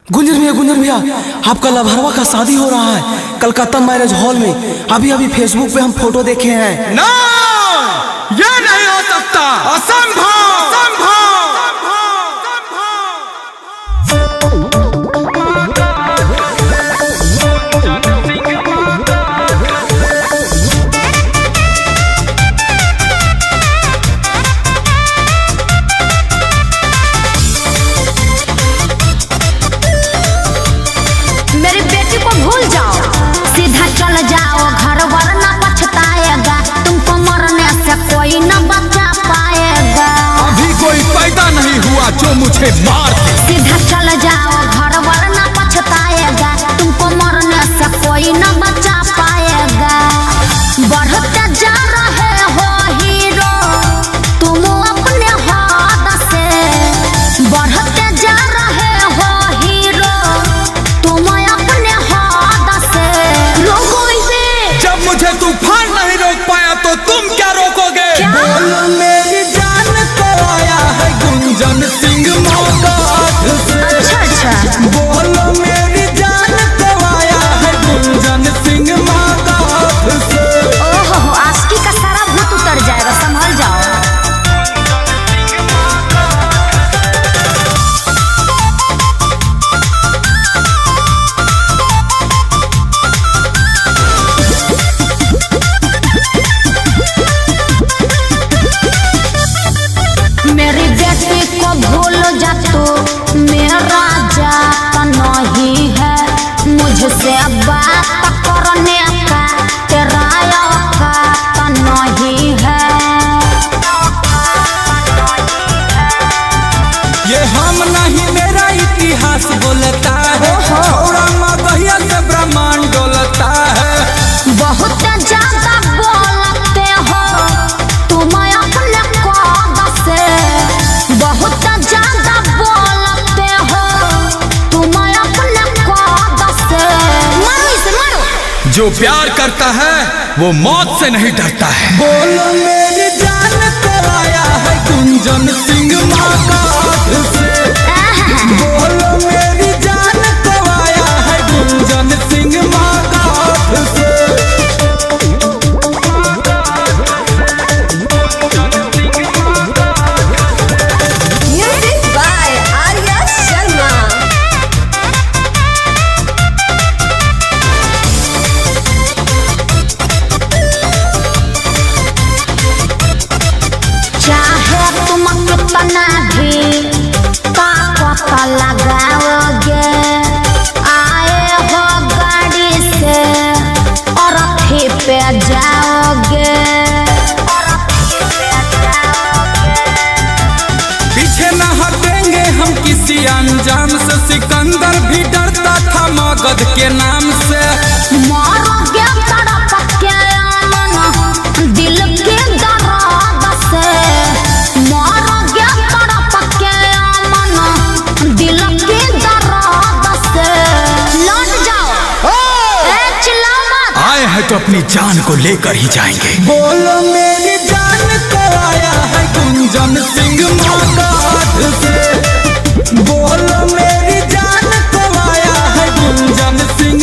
गुंजर भैया आपका लभरवा का शादी हो रहा है कलकत्ता मैरिज हॉल में। अभी अभी फेसबुक पे हम फोटो देखे हैं। ना, ये नहीं हो सकता, असंभव। मेरी बेटी को भूल जाओ, सीधा चल जाओ घर, वरना पछताएगा। तुमको मरने से कोई न बचा पाएगा। अभी कोई पैदा नहीं हुआ जो मुझे मार दे। सीधा चल जाओ घर, वरना पछताएगा। तुमको मरने से कोई न बचा पाएगा। बढ़ते जा रहे हो हीरो तुम अपने हाथ से, बढ़ते जा रहे हो हीरो तुम अपने हाथ से। रोको इसे। जब मुझे तूफान नहीं रोक पाया तो तुम क्या रोकोगे? बोलो मेरी जान को आया है गुंजन सिंह मौकात से। अच्छा बोलो मेरी जान को आया है गुंजन सिंह मौकात से। ओहो, आशिकी का सारा भूत उतर जाएगा, संभल जाओ। मेरी बेटी को भूल जा तू, मेरा जात नहीं है। मुझसे बात करने का तेरा औकात नहीं है। ये हम नहीं मेरा इतिहास बोलता है। छोड़ा मगहिया से ब्रह्मांड डोलता है। बहुत ज्यादा बोलते हो तुम अपने कौद से, बहुत ज्यादा बोलते हो तुम अपने कौद से। मारो इसे, मारो। जो प्यार करता है वो मौत से नहीं डरता है। बोलो मेरी जान को आया है गुंजन सिंह मौकात से। बोलो मेरी जान को आया है गुंजन सिंह मौकात से। Music by Arya Sharma. चाहे तुम कितना भी ताकत लगाओगे, आए हो गाड़ी से और अथी पे जाओगे। पीछे न हटेंगे हम किसी अंजाम से। सिकंदर भी डरता था मगध के नाम से। मारोगे तड़प के अमन दिल के दर्द से, मारोगे तड़प के अमन दिल के दर्द से। लौट जाओ, चिल्लाओ मत। आए हैं तो अपनी जान को लेकर ही जाएंगे। बोलो मेरी जान को आया है गुंजन सिंह मौकात से। बोलो मेरी जान को आया है गुंजन सिंह